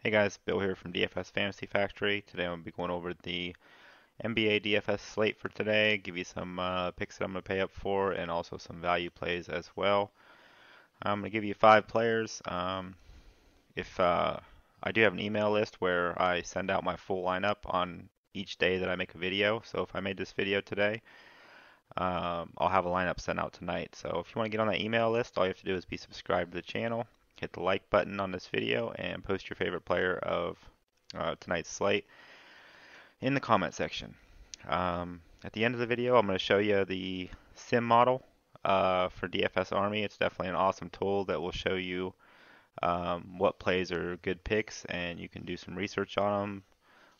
Hey guys, Bill here from DFS Fantasy Factory. Today I'm going to be going over the NBA DFS slate for today, give you some picks that I'm going to pay up for, and also some value plays as well. I'm going to give you 5 players. If I do have an email list where I send out my full lineup on each day that I make a video. So if I made this video today, I'll have a lineup sent out tonight. So if you want to get on that email list, all you have to do is be subscribed to the channel, hit the like button on this video, and post your favorite player of tonight's slate in the comment section. At the end of the video, I'm going to show you the sim model for DFS Army. It's definitely an awesome tool that will show you what plays are good picks, and you can do some research on them.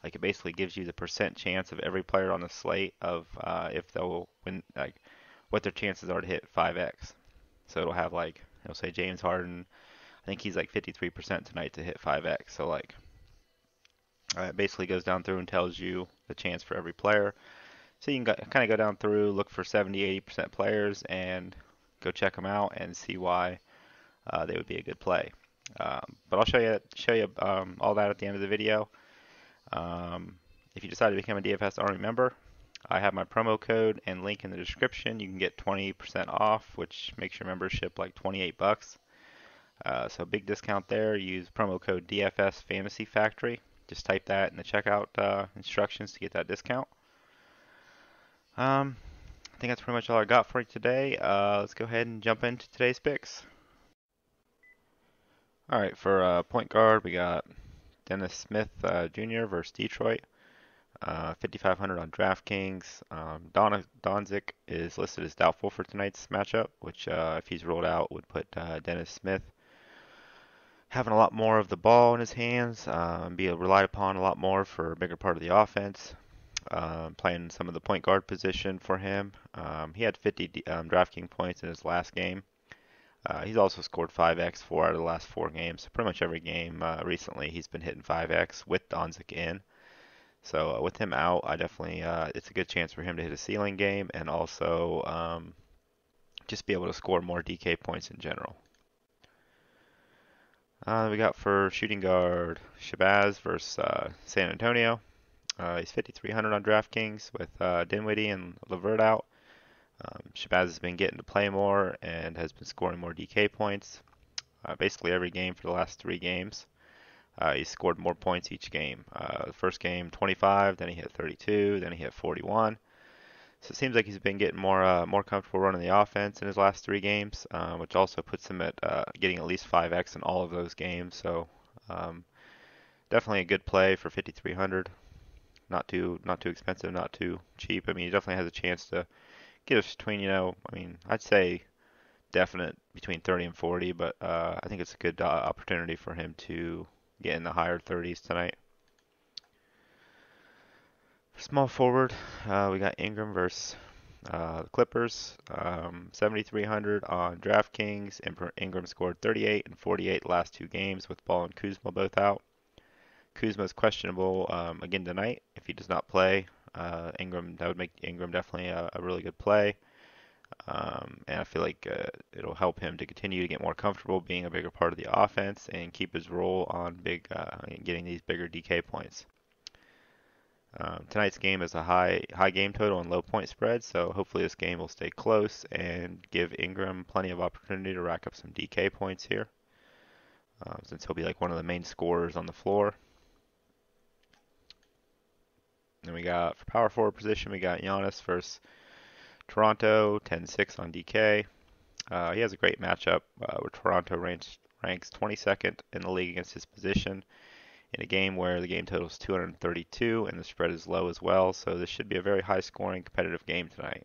Like it basically gives you the percent chance of every player on the slate of if they'll win, like what their chances are to hit 5x. So it'll say James Harden. I think he's like 53% tonight to hit 5x. So it basically goes down through and tells you the chance for every player. So you can kind of go down through, look for 70, 80% players, and go check them out and see why they would be a good play. But I'll show you all that at the end of the video. If you decide to become a DFS Army member, I have my promo code and link in the description. You can get 20% off, which makes your membership like 28 bucks. So big discount there. Use promo code DFS Fantasy Factory. Just type that in the checkout instructions to get that discount. I think that's pretty much all I got for you today. Let's go ahead and jump into today's picks. All right, for point guard, we got Dennis Smith Jr. versus Detroit. 5,500 on DraftKings. Donzik is listed as doubtful for tonight's matchup, which if he's ruled out would put Dennis Smith having a lot more of the ball in his hands, be relied upon a lot more for a bigger part of the offense. Playing some of the point guard position for him. He had 50 DraftKings points in his last game. He's also scored 5x 4 out of the last 4 games. So pretty much every game recently he's been hitting 5x with Donzik in. So with him out, I definitely it's a good chance for him to hit a ceiling game and also just be able to score more DK points in general. We got for shooting guard Shabazz versus San Antonio. He's 5,300 on DraftKings with Dinwiddie and LeVert out. Shabazz has been getting to play more and has been scoring more DK points. Basically every game for the last 3 games. He's scored more points each game. The first game 25, then he hit 32, then he hit 41. So it seems like he's been getting more comfortable running the offense in his last 3 games, which also puts him at getting at least 5x in all of those games. So definitely a good play for 5,300. Not too expensive, not too cheap. I mean, he definitely has a chance to get us between, I'd say definite between 30 and 40, but I think it's a good opportunity for him to get in the higher 30s tonight. For small forward, we got Ingram versus the Clippers. 7,300 on DraftKings. Ingram scored 38 and 48 last 2 games with Ball and Kuzma both out. Kuzma is questionable again tonight. If he does not play, that would make Ingram definitely a really good play. And I feel like it'll help him to continue to get more comfortable being a bigger part of the offense and keep his role on getting these bigger DK points. Tonight's game is a high game total and low point spread, so hopefully this game will stay close and give Ingram plenty of opportunity to rack up some DK points here, since he'll be like one of the main scorers on the floor. Then we got for power forward position, we got Giannis versus Toronto, 10-6 on DK. He has a great matchup where Toronto ranks 22nd in the league against his position in a game where the game total is 232 and the spread is low as well. So this should be a very high scoring competitive game tonight.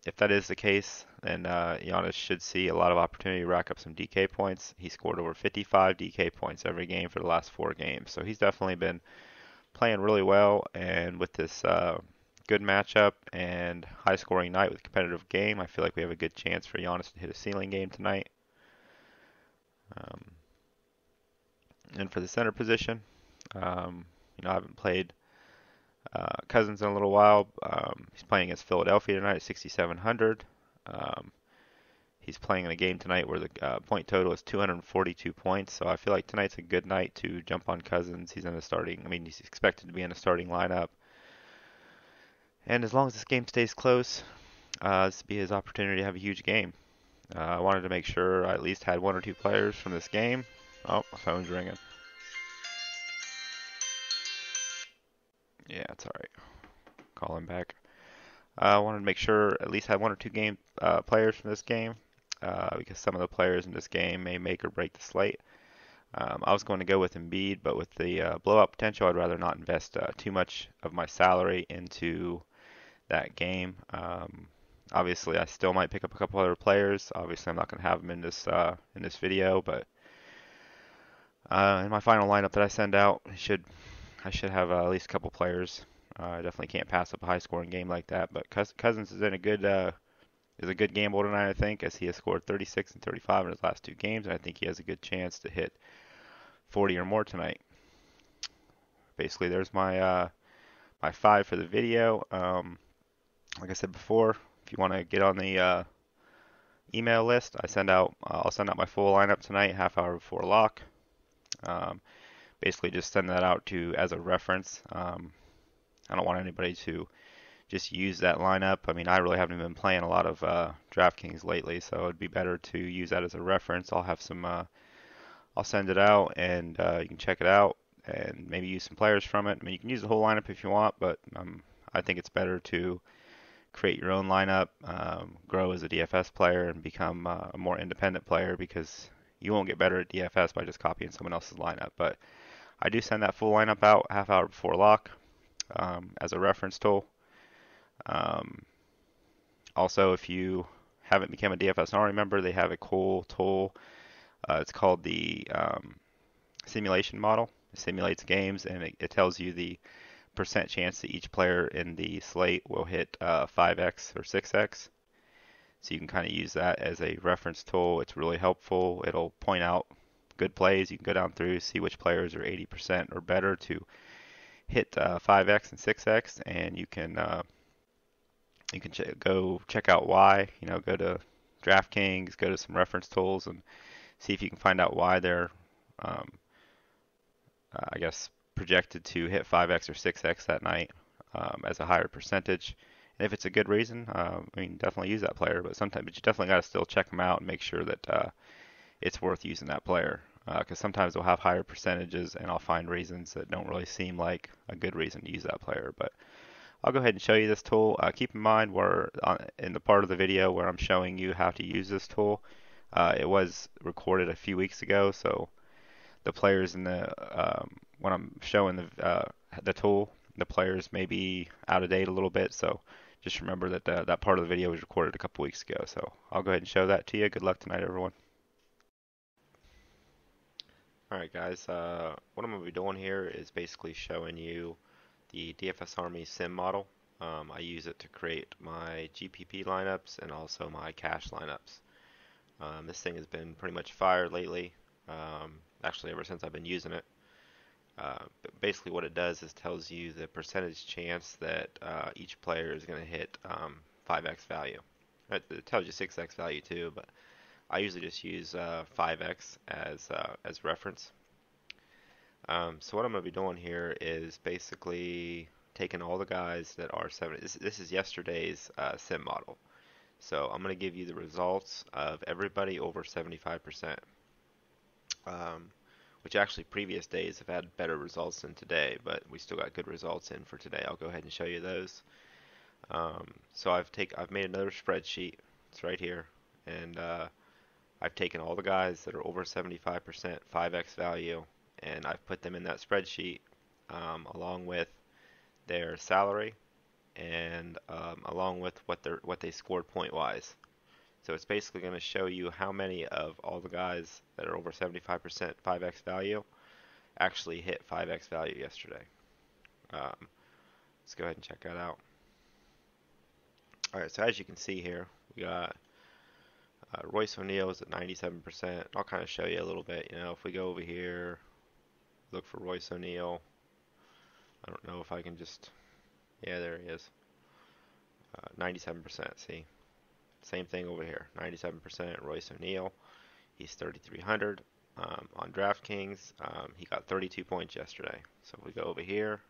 If that is the case, then Giannis should see a lot of opportunity to rack up some DK points. He scored over 55 DK points every game for the last 4 games. So he's definitely been playing really well, and with this good matchup and high scoring night with competitive game, I feel like we have a good chance for Giannis to hit a ceiling game tonight. And for the center position, I haven't played Cousins in a little while. He's playing against Philadelphia tonight at 6,700. He's playing in a game tonight where the point total is 242 points, so I feel like tonight's a good night to jump on Cousins. He's in the starting, I mean, he's expected to be in a starting lineup. And as long as this game stays close, this will be his opportunity to have a huge game. I wanted to make sure I at least had one or two players from this game. Oh, my phone's ringing. Yeah, it's alright. Call him back. I wanted to make sure at least had one or two players from this game, because some of the players in this game may make or break the slate. I was going to go with Embiid, but with the blowout potential, I'd rather not invest too much of my salary into that game. Obviously, I still might pick up a couple other players. Obviously, I'm not going to have them in this video, but in my final lineup that I send out, I should have at least a couple players. I definitely can't pass up a high-scoring game like that. But Cousins is in a good gamble tonight, I think, as he has scored 36 and 35 in his last two games, and I think he has a good chance to hit 40 or more tonight. Basically, there's my five for the video. Like I said before, if you want to get on the email list, I'll send out my full lineup tonight, half hour before lock. Basically, just send that out as a reference. I don't want anybody to just use that lineup. I mean, I really haven't been playing a lot of DraftKings lately, so it'd be better to use that as a reference. I'll send it out, and you can check it out and maybe use some players from it. I mean, you can use the whole lineup if you want, but I think it's better to create your own lineup, grow as a DFS player, and become a more independent player, because you won't get better at DFS by just copying someone else's lineup. But I do send that full lineup out half hour before lock as a reference tool. Also, if you haven't become a DFS Army member, they have a cool tool. It's called the simulation model. It simulates games, and it tells you the percent chance that each player in the slate will hit 5x or 6x. So you can kind of use that as a reference tool. It's really helpful. It'll point out good plays. You can go down through, see which players are 80% or better to hit 5x and 6x, and you can go check out why. Go to DraftKings, go to some reference tools, and see if you can find out why they're, I guess, projected to hit 5x or 6x that night as a higher percentage. And if it's a good reason, I mean, definitely use that player. But you definitely got to still check them out and make sure that it's worth using that player. Because sometimes they'll have higher percentages, and I'll find reasons that don't really seem like a good reason to use that player. But I'll go ahead and show you this tool. Keep in mind in the part of the video where I'm showing you how to use this tool, it was recorded a few weeks ago, so the players when I'm showing the tool, the players may be out of date a little bit. So just remember that that part of the video was recorded a couple weeks ago. So I'll go ahead and show that to you. Good luck tonight, everyone. Alright guys, what I'm going to be doing here is basically showing you the DFS Army Sim model. I use it to create my GPP lineups and also my cash lineups. This thing has been pretty much fire lately, actually ever since I've been using it. But basically what it does is tells you the percentage chance that each player is going to hit 5x value. It tells you 6x value too, but I usually just use 5x as reference. So what I'm going to be doing here is basically taking all the guys that are 70. This is yesterday's sim model. So I'm going to give you the results of everybody over 75%, which actually previous days have had better results than today, but we still got good results in for today. I'll go ahead and show you those. So I've made another spreadsheet. It's right here, and I've taken all the guys that are over 75% 5x value, and I've put them in that spreadsheet along with their salary and along with what they scored point wise. So it's basically going to show you how many of all the guys that are over 75% 5x value actually hit 5x value yesterday. Let's go ahead and check that out. Alright, so as you can see here, we got Royce O'Neal is at 97%. I'll kind of show you a little bit. If we go over here, look for Royce O'Neal. I don't know if I can just... Yeah, there he is. 97%, see? Same thing over here, 97% Royce O'Neal. He's 3,300 on DraftKings. He got 32 points yesterday. So if we go over here,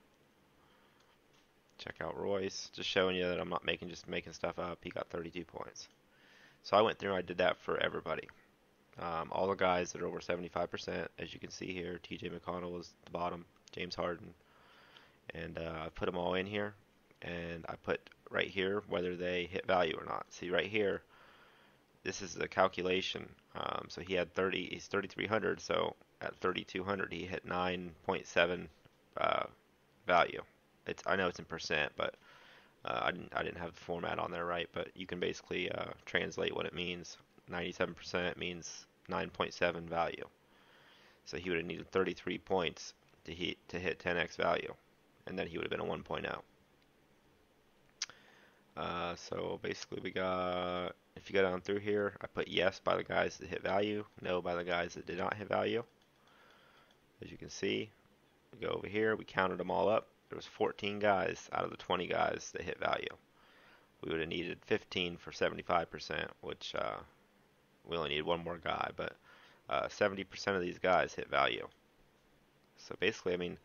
check out Royce. Just showing you that I'm not just making stuff up. He got 32 points. So I went through and I did that for everybody. All the guys that are over 75%, as you can see here, TJ McConnell was at the bottom, James Harden, and I put them all in here, and I put right here whether they hit value or not. See right here, this is the calculation. So he had he's 3,300, so at 3,200 he hit 9.7 value. I know it's in percent, but I didn't have the format on there right, but you can basically translate what it means. 97% means 9.7 value. So he would have needed 33 points to hit 10x value, and then he would have been a 1.0. So basically we got, if you go down through here, I put yes by the guys that hit value, no by the guys that did not hit value. As you can see, we go over here, we counted them all up. There was 14 guys out of the 20 guys that hit value. We would have needed 15 for 75%, which we only need one more guy, but 70% of these guys hit value. So basically, I mean,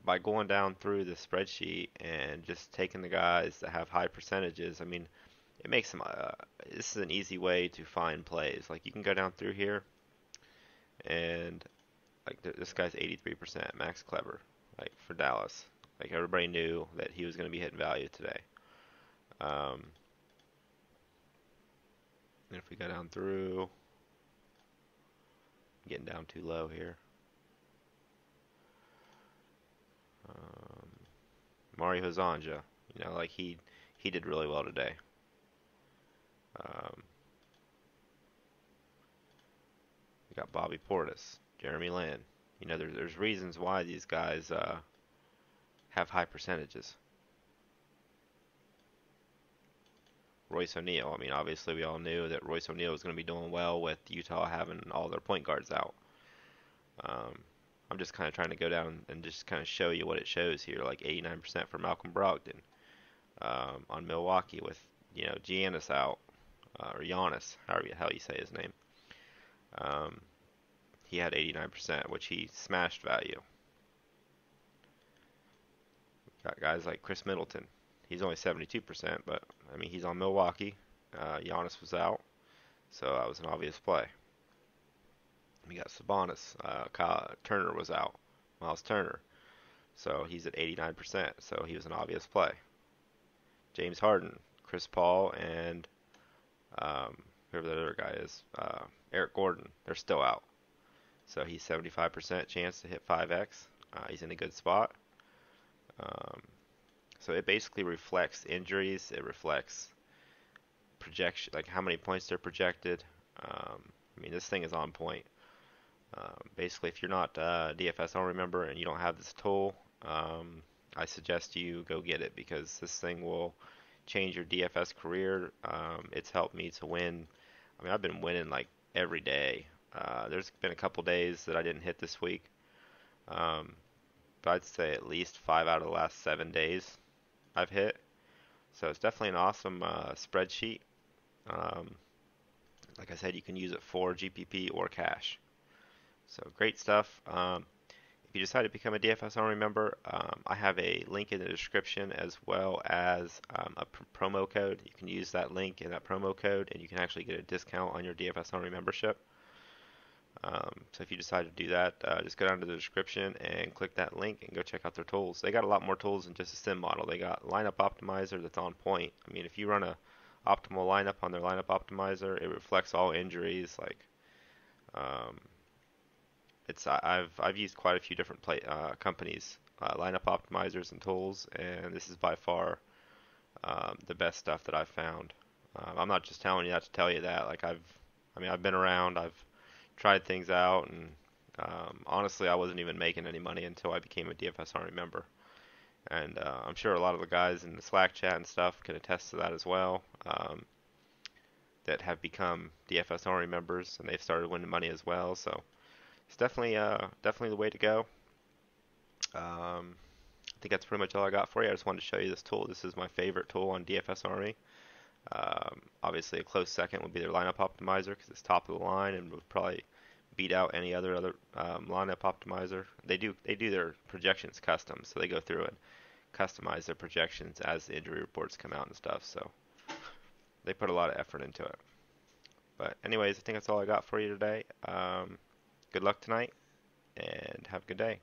by going down through the spreadsheet and just taking the guys that have high percentages, I mean, it makes them, this is an easy way to find plays. Like, you can go down through here, and like this guy's 83%, Max Kleber, like for Dallas. Like, everybody knew that he was going to be hitting value today. And if we go down through, getting down too low here. Mario Hezonja, you know, like he did really well today. We got Bobby Portis, Jeremy Lin. You know, there's reasons why these guys have high percentages. Royce O'Neal. I mean, obviously we all knew that Royce O'Neal was going to be doing well with Utah having all their point guards out. I'm just kind of trying to go down and just kind of show you what it shows here, like 89% for Malcolm Brogdon on Milwaukee with, you know, Giannis out, or Giannis, however you say his name. He had 89%, which he smashed value. Got guys like Chris Middleton. He's only 72%, but I mean, he's on Milwaukee. Giannis was out, so that was an obvious play. We got Sabonis. Turner was out. Miles Turner. So he's at 89%, so he was an obvious play. James Harden, Chris Paul, and whoever that other guy is, Eric Gordon, they're still out. So he's 75% chance to hit 5x. He's in a good spot. So it basically reflects injuries. It reflects projection, like how many points they're projected. I mean, this thing is on point. Basically, if you're not a DFS Army member and you don't have this tool, I suggest you go get it, because this thing will change your DFS career. It's helped me to win. I mean, I've been winning like every day. There's been a couple days that I didn't hit this week, but I'd say at least 5 out of the last 7 days I've hit. So it's definitely an awesome spreadsheet. Like I said, you can use it for GPP or cash. So great stuff. If you decide to become a DFS Army member, I have a link in the description, as well as a promo code. You can use that link and that promo code, and you can actually get a discount on your DFS Army membership. So if you decide to do that, just go down to the description and click that link and go check out their tools. They got a lot more tools than just a sim model. They got lineup optimizer that's on point. I mean, if you run a optimal lineup on their lineup optimizer, it reflects all injuries. Like, I've used quite a few different companies, lineup optimizers and tools, and this is by far the best stuff that I've found. I'm not just telling you that to tell you that. Like, I've been around. I've tried things out, and honestly, I wasn't even making any money until I became a DFS Army member. And I'm sure a lot of the guys in the Slack chat and stuff can attest to that as well, that have become DFS Army members, and they've started winning money as well. So it's definitely the way to go. think that's pretty much all I got for you. I just wanted to show you this tool. This is my favorite tool on DFS Army. Obviously, a close second would be their lineup optimizer because it's top of the line and would probably beat out any other lineup optimizer. They do their projections custom, so they go through and customize their projections as the injury reports come out and stuff. So they put a lot of effort into it. But anyways, I think that's all I got for you today. Good luck tonight and have a good day.